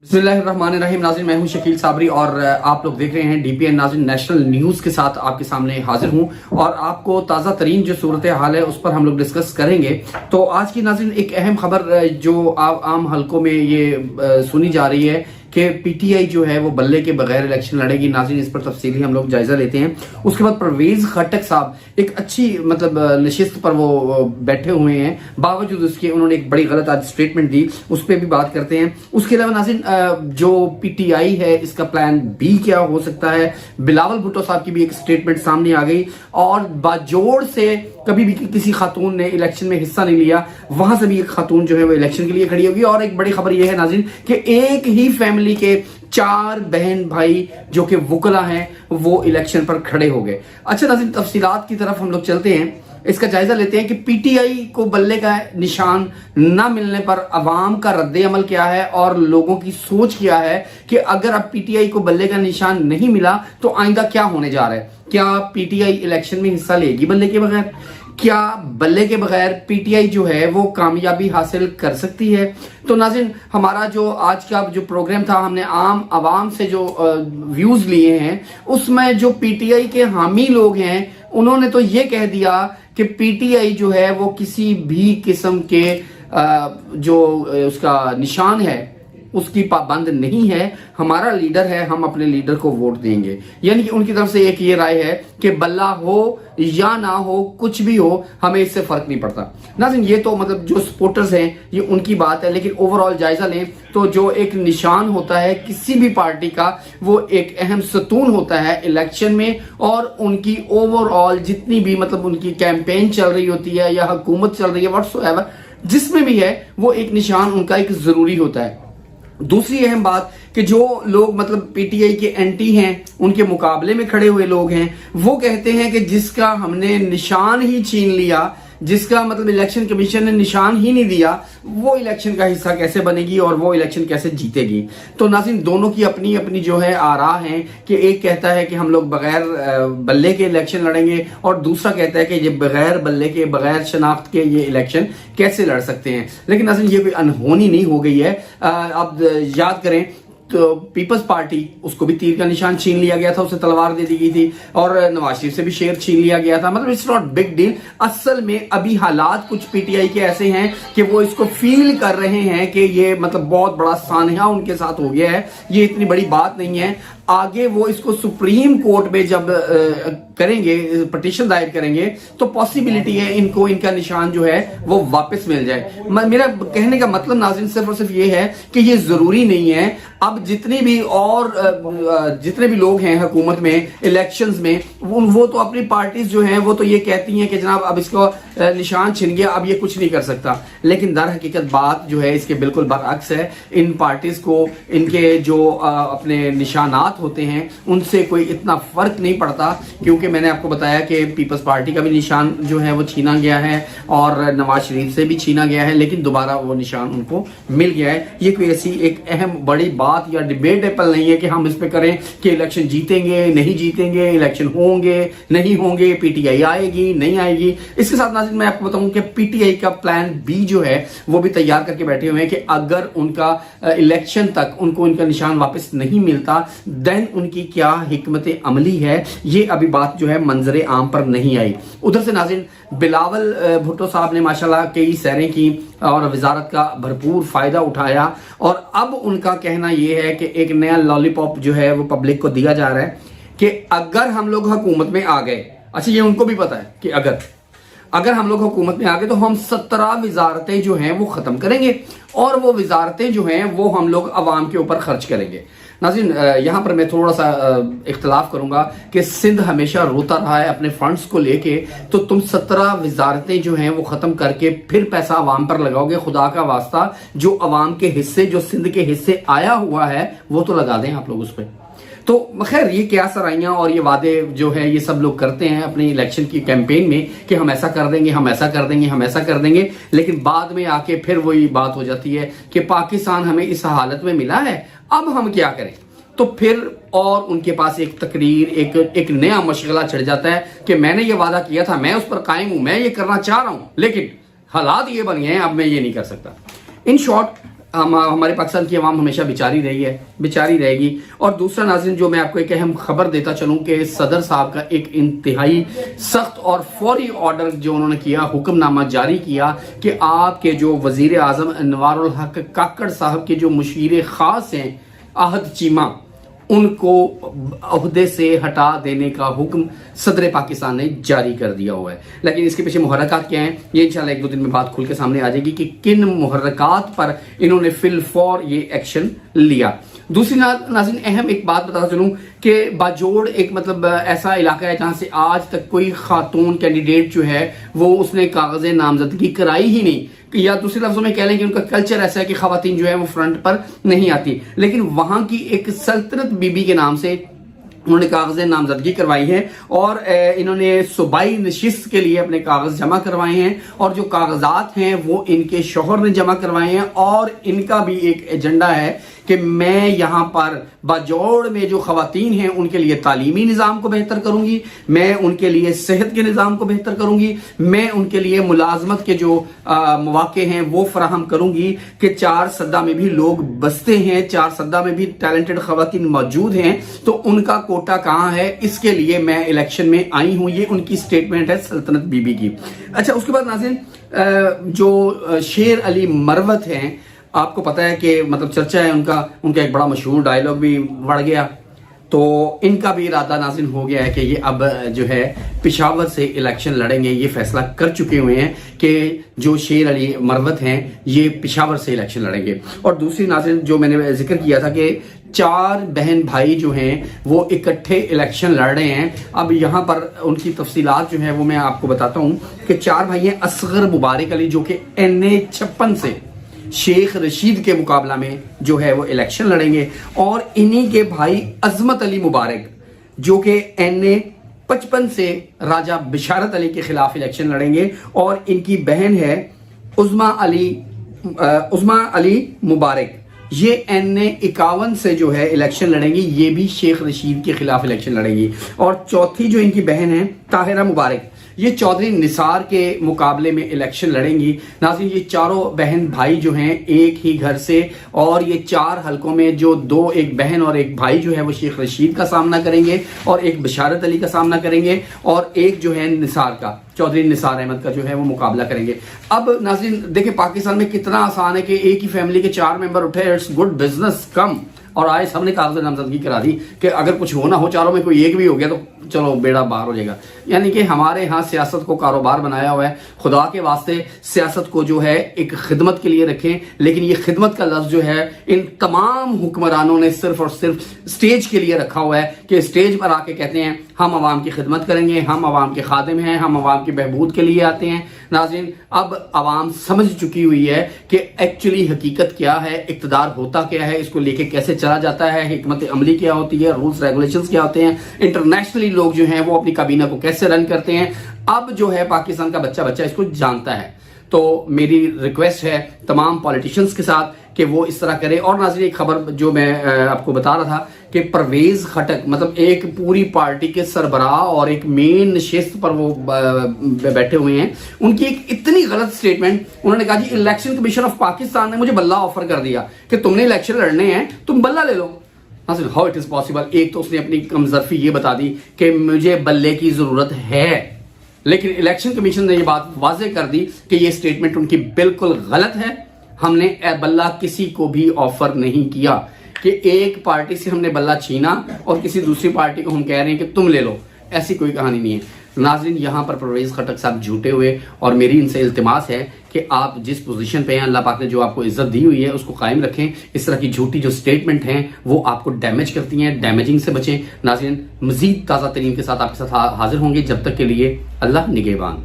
बिस्मिल्लाहिर्रहमानिर्रहीम। नाज़रीन, मैं हूं शकील साबरी और आप लोग देख रहे हैं डीपीएन। नाज़रीन, नेशनल न्यूज़ के साथ आपके सामने हाजिर हूं और आपको ताज़ा तरीन जो सूरत हाल है उस पर हम लोग डिस्कस करेंगे। तो आज की नाज़रीन एक अहम खबर जो आम हलकों में ये सुनी जा रही है कि पीटीआई जो है वो बल्ले के बगैर इलेक्शन लड़ेगी। नाज़रीन, इस पर तफसीली हम लोग जायजा लेते हैं। उसके बाद परवेज खट्टक साहब एक अच्छी नशिस्त पर वो बैठे हुए हैं, बावजूद उसके उन्होंने एक बड़ी गलत आज स्टेटमेंट दी, उस पर भी बात करते हैं। उसके अलावा नाज़रीन, जो पीटीआई है इसका प्लान बी क्या हो सकता है। बिलावल भुट्टो साहब की भी एक स्टेटमेंट सामने आ गई और बाजोड़ से कभी भी किसी खातून ने इलेक्शन में हिस्सा नहीं लिया, वहां से भी एक खातून जो है वो इलेक्शन के लिए खड़ी होगी। और एक बड़ी खबर यह है नाज़रीन कि एक ही फैमिली के 4 बहन भाई जो कि वुकला हैं वो इलेक्शन पर खड़े हो गए। अच्छा नाज़रीन, तफसीलात की तरफ हम लोग चलते हैं, इसका जायजा लेते हैं कि पीटीआई को बल्ले का निशान ना मिलने पर अवाम का रद्द अमल क्या है और लोगों की सोच क्या है कि अगर अब पीटीआई को बल्ले का निशान नहीं मिला तो आइंदा क्या होने जा रहा है। क्या पीटीआई इलेक्शन में हिस्सा लेगी बल्ले के बगैर? क्या बल्ले के बगैर पीटीआई जो है वो कामयाबी हासिल कर सकती है? तो नाज़रीन, हमारा जो आज का जो प्रोग्राम था, हमने आम आवाम से जो व्यूज लिए हैं उसमें जो पीटीआई के हामी लोग हैं उन्होंने तो ये कह दिया कि पीटीआई जो है वो किसी भी किस्म के जो उसका निशान है उसकी पाबंद नहीं है। हमारा लीडर है, हम अपने लीडर को वोट देंगे। यानी कि उनकी तरफ से एक ये राय है कि बल्ला हो या ना हो, कुछ भी हो, हमें इससे फर्क नहीं पड़ता। नाज़रीन, ये तो जो सपोर्टर्स हैं ये उनकी बात है, लेकिन ओवरऑल जायजा लें तो जो एक निशान होता है किसी भी पार्टी का वो एक अहम सतून होता है इलेक्शन में, और उनकी ओवरऑल जितनी भी उनकी कैंपेन चल रही होती है या हुकूमत चल रही है, व्हाट्सएवर जिसमें भी है, वो एक निशान उनका एक जरूरी होता है। दूसरी अहम बात कि जो लोग पीटीआई के एंटी हैं, उनके मुकाबले में खड़े हुए लोग हैं, वो कहते हैं कि जिसका हमने निशान ही छीन लिया, जिसका इलेक्शन कमीशन ने निशान ही नहीं दिया, वो इलेक्शन का हिस्सा कैसे बनेगी और वो इलेक्शन कैसे जीतेगी। तो नाज़रीन, दोनों की अपनी अपनी जो है आरा हैं कि एक कहता है कि हम लोग बगैर बल्ले के इलेक्शन लड़ेंगे और दूसरा कहता है कि ये बगैर बल्ले के, बगैर शनाख्त के ये इलेक्शन कैसे लड़ सकते हैं। लेकिन नाज़रीन, ये कोई अनहोनी नहीं हो गई है। अब याद करें तो पीपल्स पार्टी, उसको भी तीर का निशान छीन लिया गया था, उसे तलवार दे दी गई थी, और नवाज शरीफ से भी शेर छीन लिया गया था। It's not big deal. असल में अभी हालात कुछ पीटीआई के ऐसे हैं कि वो इसको फील कर रहे हैं कि ये बहुत बड़ा सानहा उनके साथ हो गया है, ये इतनी बड़ी बात नहीं है। आगे वो इसको सुप्रीम कोर्ट में जब करेंगे, पिटीशन दायर करेंगे, तो पॉसिबिलिटी है इनको इनका निशान जो है वो वापस मिल जाए। मेरा कहने का मतलब नाज़रीन सिर्फ और सिर्फ ये है कि ये जरूरी नहीं है। अब जितने भी लोग हैं हुकूमत में, इलेक्शंस में, वो तो अपनी पार्टीज जो हैं वो तो ये कहती हैं कि जनाब अब इसको निशान छिन गया, अब ये कुछ नहीं कर सकता। लेकिन दर हकीकत बात जो है इसके बिल्कुल बरअक्स है। इन पार्टीज को इनके जो अपने निशानात होते हैं उनसे कोई इतना फर्क नहीं पड़ता, क्योंकि मैंने आपको बताया कि पीपल्स पार्टी का भी निशान जो है वो छीना गया है और नवाज शरीफ से भी छीना गया है, लेकिन दोबारा वो निशान उनको मिल गया है। ये कोई ऐसी एक अहम बड़ी बात या डिबेटेबल नहीं है कि हम इस पे करें कि इलेक्शन जीतेंगे नहीं जीतेंगे, इलेक्शन होंगे नहीं होंगे, पीटीआई आएगी नहीं आएगी। इसके साथ नाज़रीन मैं आपको बताऊं कि पीटीआई का प्लान बी जो है वो भी तैयार करके बैठे हुए हैं कि अगर उनका इलेक्शन तक उनको इनका निशान वापस नहीं मिलता, देन उनकी क्या हिकमत अमली है। ये अभी बात जो है मंजरे आम पर नहीं आई। उधर से नाज़रीन, बिलावल भुट्टो साहब ने माशाल्लाह कई सैरें की और वजारत का भरपूर फायदा उठाया, और अब उनका कहना यह है कि एक नया लॉलीपॉप जो है वो पब्लिक को दिया जा रहा है कि अगर हम लोग हुकूमत में आ गए, अच्छा ये उनको भी पता है कि अगर हम लोग हुकूमत में आ गए तो हम 17 वजारतें जो हैं वो खत्म करेंगे, और वो वजारतें जो हैं वो हम लोग अवाम के ऊपर खर्च करेंगे। नाज़रीन, यहाँ पर मैं थोड़ा सा इख्तलाफ करूंगा कि सिंध हमेशा रोता रहा है अपने फंड्स को लेके, तो तुम 17 वजारतें जो हैं वो खत्म करके फिर पैसा अवाम पर लगाओगे? खुदा का वास्ता, जो अवाम के हिस्से, जो सिंध के हिस्से आया हुआ है वो तो लगा दें आप लोग उस पर। तो खैर, ये क्या सराइयां और ये वादे जो है ये सब लोग करते हैं अपनी इलेक्शन की कैंपेन में कि हम ऐसा कर देंगे, हम ऐसा कर देंगे, हम ऐसा कर देंगे, लेकिन बाद में आके फिर वही बात हो जाती है कि पाकिस्तान हमें इस हालत में मिला है, अब हम क्या करें। तो फिर और उनके पास एक तकरीर, एक नया मशगला चढ़ जाता है कि मैंने ये वादा किया था, मैं उस पर कायम हूं, मैं ये करना चाह रहा हूं, लेकिन हालात ये बन गए हैं, अब मैं ये नहीं कर सकता। इन शॉर्ट, हमारे पाकिस्तान की आवाम हमेशा बेचारी रही है, बेचारी रहेगी। और दूसरा नाज़रीन, जो मैं आपको एक अहम खबर देता चलूं कि सदर साहब का एक इंतहाई सख्त और फौरी ऑर्डर जो उन्होंने किया, हुक्मनामा जारी किया कि आपके जो वजीर आजम अनवारुल हक काकड़ साहब के जो मुशीर खास हैं आहद चीमा, उनको ओहदे से हटा देने का हुक्म सदर पाकिस्तान ने जारी कर दिया हुआ है। लेकिन इसके पीछे मुहर्रकात क्या हैं, ये इंशाल्लाह 1-2 दिन में बात खुल के सामने आ जाएगी कि किन मुहर्रकात पर इन्होंने फिल फौर ये एक्शन लिया। दूसरी नाज़रीन, अहम एक बात बताता चलूं कि बाजोड़ एक मतलब ऐसा इलाका है जहां से आज तक कोई खातून कैंडिडेट जो है वो उसने कागज नामजदगी कराई ही नहीं, या दूसरे लफ्जों में कह लें कि उनका कल्चर ऐसा है कि खवातीन जो है वो फ्रंट पर नहीं आती। लेकिन वहां की एक सल्तनत बीबी के नाम से उन्होंने कागज नामजदगी करवाई है और इन्होंने सूबाई नशिस्त के लिए अपने कागज जमा करवाए हैं, और जो कागजात हैं वो इनके शौहर ने जमा करवाए हैं। और इनका भी एक एजेंडा है कि मैं यहाँ पर बाजोड़ में जो खवातीन हैं उनके लिए तालीमी निज़ाम को बेहतर करूंगी, मैं उनके लिए सेहत के निज़ाम को बेहतर करूंगी, मैं उनके लिए मुलाजमत के जो मौके हैं वो फराहम करूंगी कि 4 सद्दा में भी लोग बसते हैं, 4 सद्दा में भी टैलेंटेड खवातीन मौजूद हैं, तो उनका कोटा कहाँ है, इसके लिए मैं इलेक्शन में आई हूं। ये उनकी स्टेटमेंट है सल्तनत बीबी की। अच्छा, उसके बाद नाज़रीन, जो शेर अली मरवत हैं, आपको पता है कि मतलब चर्चा है उनका एक बड़ा मशहूर डायलॉग भी बढ़ गया, तो इनका भी इरादा नाज़रीन हो गया है कि ये अब जो है पेशावर से इलेक्शन लड़ेंगे। ये फैसला कर चुके हुए हैं कि जो शेर अली मरवत हैं ये पेशावर से इलेक्शन लड़ेंगे। और दूसरी नाज़रीन, जो मैंने जिक्र किया था कि 4 बहन भाई जो हैं वो इकट्ठे इलेक्शन लड़ रहे हैं। अब यहाँ पर उनकी तफसीलात जो है वो मैं आपको बताता हूँ कि 4 भाई हैं। असगर मुबारक अली जो कि NA 56 से शेख रशीद के मुकाबला में जो है वो इलेक्शन लड़ेंगे, और इन्हीं के भाई अजमत अली मुबारक जो कि NA 55 से राजा बिशारत अली के खिलाफ इलेक्शन लड़ेंगे, और इनकी बहन है उज़मा अली मुबारक, ये NA 51 से जो है इलेक्शन लड़ेंगी, ये भी शेख रशीद के खिलाफ इलेक्शन लड़ेंगी। और चौथी जो इनकी बहन है ताहिरा मुबारक, ये चौधरी निसार के मुकाबले में इलेक्शन लड़ेंगी। नाज़रीन, ये चारों बहन भाई जो हैं एक ही घर से, और ये 4 हलकों में जो 2, एक बहन और एक भाई जो है वो शेख रशीद का सामना करेंगे, और एक बिशारत अली का सामना करेंगे, और एक जो है निसार का, चौधरी निसार अहमद का जो है वो मुकाबला करेंगे। अब नाज़रीन देखिए, पाकिस्तान में कितना आसान है कि एक ही फैमिली के 4 मेंबर उठे, इट्स गुड बिजनेस कम, और आए सबने कागज नामजदगी करा दी कि अगर कुछ होना हो, चारों में कोई एक भी हो गया तो चलो बेड़ा बाहर हो जाएगा। यानी कि हमारे यहाँ सियासत को कारोबार बनाया हुआ है। खुदा के वास्ते सियासत को जो है एक खिदमत के लिए रखें, लेकिन ये खिदमत का लफ्ज जो है इन तमाम हुक्मरानों ने सिर्फ और सिर्फ स्टेज के लिए रखा हुआ है कि स्टेज पर आके कहते हैं हम आवाम की खिदमत करेंगे, हम आवाम के खादिम हैं, हम आवाम की बहबूद के लिए आते हैं। नाज़रीन, अब आवाम समझ चुकी हुई है कि एक्चुअली हकीकत क्या है, इक़्तिदार होता क्या है, इसको लेके कैसे चला जाता है, हिकमत अमली क्या होती है, रूल्स रेगुलेशंस क्या होते हैं, इंटरनेशनली लोग जो हैं वो अपनी काबीना को कैसे रन करते हैं। अब जो है पाकिस्तान का बच्चा इसको जानता है। तो मेरी रिक्वेस्ट है तमाम पॉलिटिशियंस के साथ कि वो इस तरह करें। और नाज़रीन, एक खबर जो मैं आपको बता रहा था कि परवेज खटक मतलब एक पूरी पार्टी के सरबराह और एक मेन नशिस्त पर वो बैठे हुए हैं, उनकी एक इतनी गलत स्टेटमेंट, उन्होंने कहा जी इलेक्शन कमीशन ऑफ पाकिस्तान ने मुझे बल्ला ऑफर कर दिया कि तुमने इलेक्शन लड़ने हैं, तुम बल्ला ले लो। How it is possible. एक तो उसने अपनी कमजरफी ये बता दी कि मुझे बल्ले की जरूरत है, लेकिन इलेक्शन कमीशन ने ये बात वाज़ेह कर दी कि ये स्टेटमेंट उनकी बिल्कुल गलत है। हमने बल्ला किसी को भी ऑफर नहीं किया कि एक पार्टी से हमने बल्ला छीना और किसी दूसरी पार्टी को हम कह रहे हैं कि तुम ले लो, ऐसी कोई कहानी नहीं है। नाज़रीन, यहाँ पर परवेज खटक साहब झूठे हुए, और मेरी इनसे इल्तिमास है कि आप जिस पोजीशन पे हैं, अल्लाह पाक ने जो आपको इज्जत दी हुई है उसको कायम रखें। इस तरह की झूठी जो स्टेटमेंट हैं वो आपको डैमेज करती हैं, डैमेजिंग से बचें। नाज़रीन, मजीद ताज़ा तरीन के साथ आपके साथ हाजिर होंगे, जब तक के लिए अल्लाह निगहबान।